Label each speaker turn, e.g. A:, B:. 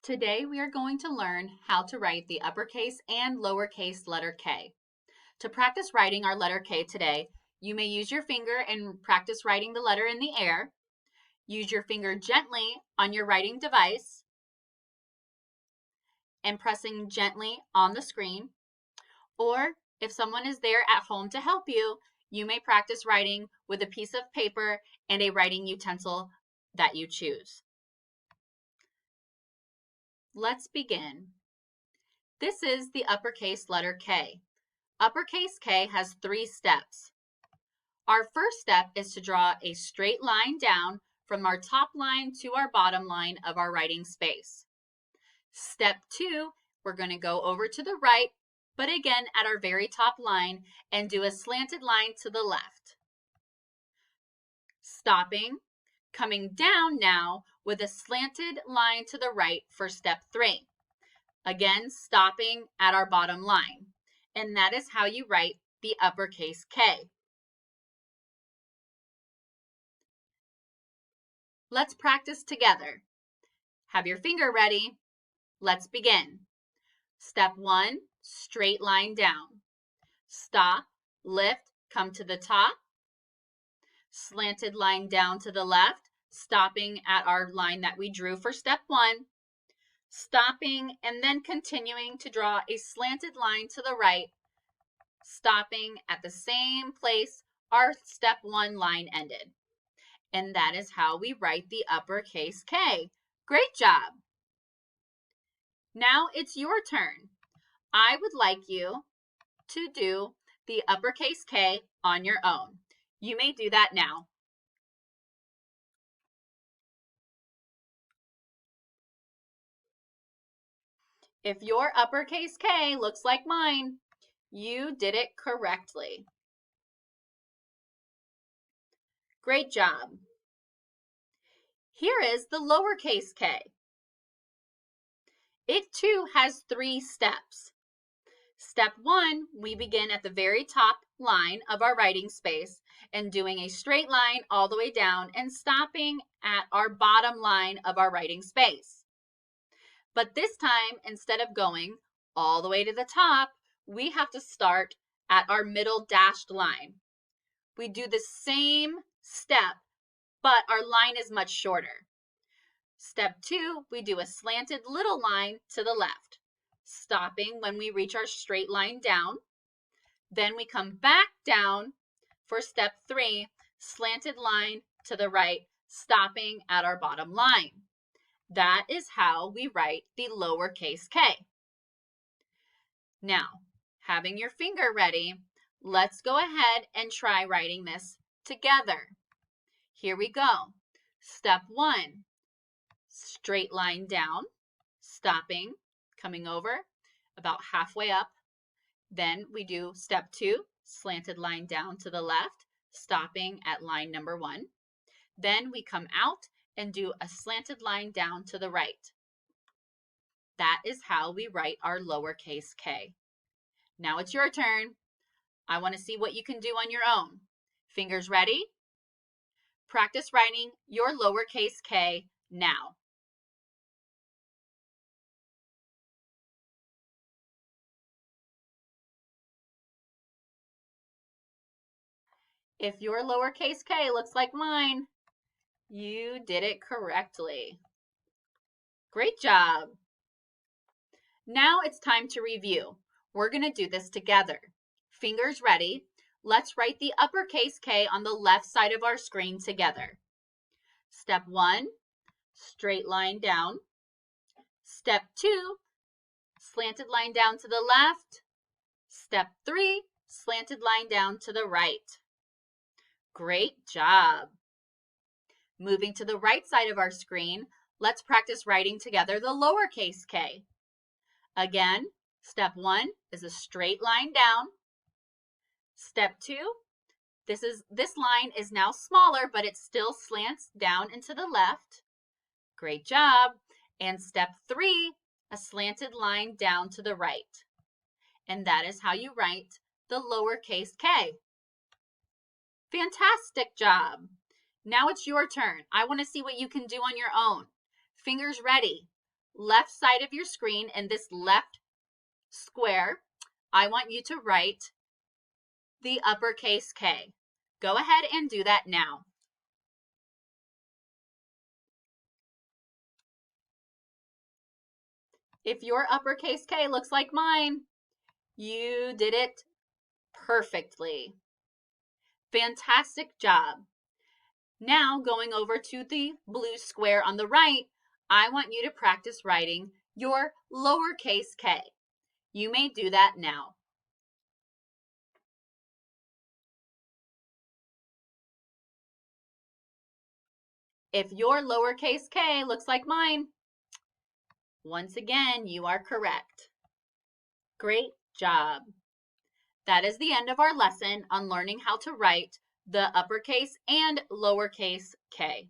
A: Today we are going to learn how to write the uppercase and lowercase letter K. To practice writing our letter K today, you may use your finger and practice writing the letter in the air. Use your finger gently on your writing device and pressing gently on the screen. Or if someone is there at home to help you, you may practice writing with a piece of paper and a writing utensil that you choose. Let's begin. This is the uppercase letter K. Uppercase K has 3 steps. Our first step is to draw a straight line down from our top line to our bottom line of our writing space. Step 2, we're going to go over to the right, but again at our very top line and do a slanted line to the left. Stopping, coming down now with a slanted line to the right for step 3. Again, stopping at our bottom line. And that is how you write the uppercase K. Let's practice together. Have your finger ready. Let's begin. Step 1, straight line down. Stop, lift, come to the top. Slanted line down to the left, stopping at our line that we drew for step 1. Stopping and then continuing to draw a slanted line to the right, stopping at the same place our step 1 line ended. And that is how we write the uppercase K. Great job! Now it's your turn. I would like you to do the uppercase K on your own. You may do that now. If your uppercase K looks like mine, you did it correctly. Great job. Here is the lowercase k. It too has 3 steps. Step 1, we begin at the very top line of our writing space and doing a straight line all the way down and stopping at our bottom line of our writing space. But this time, instead of going all the way to the top, we have to start at our middle dashed line. We do the same step, but our line is much shorter. Step 2, we do a slanted little line to the left, stopping when we reach our straight line down. Then we come back down for step 3, slanted line to the right, stopping at our bottom line. That is how we write the lowercase k. Now, having your finger ready, let's go ahead and try writing this together. Here we go. Step 1, straight line down, stopping, coming over about halfway up. Then we do step 2, slanted line down to the left, stopping at line number 1. Then we come out and do a slanted line down to the right. That is how we write our lowercase k. Now it's your turn. I want to see what you can do on your own. Fingers ready? Practice writing your lowercase k now. If your lowercase k looks like mine, you did it correctly. Great job. Now it's time to review. We're going to do this together. Fingers ready. Let's write the uppercase K on the left side of our screen together. Step 1, straight line down. Step 2, slanted line down to the left. Step 3, slanted line down to the right. Great job. Moving to the right side of our screen, let's practice writing together the lowercase k. Again, step 1 is a straight line down. Step 2, this line is now smaller, but it still slants down and to the left. Great job. And step 3, a slanted line down to the right. And that is how you write the lowercase k. Fantastic job. Now it's your turn. I want to see what you can do on your own. Fingers ready. left side of your screen in this left square, I want you to write the uppercase K. Go ahead and do that now. If your uppercase K looks like mine, you did it perfectly. Fantastic job. Now going over to the blue square on the right, I want you to practice writing your lowercase k. You may do that now. If your lowercase k looks like mine, once again, you are correct. Great job. That is the end of our lesson on learning how to write the uppercase and lowercase k.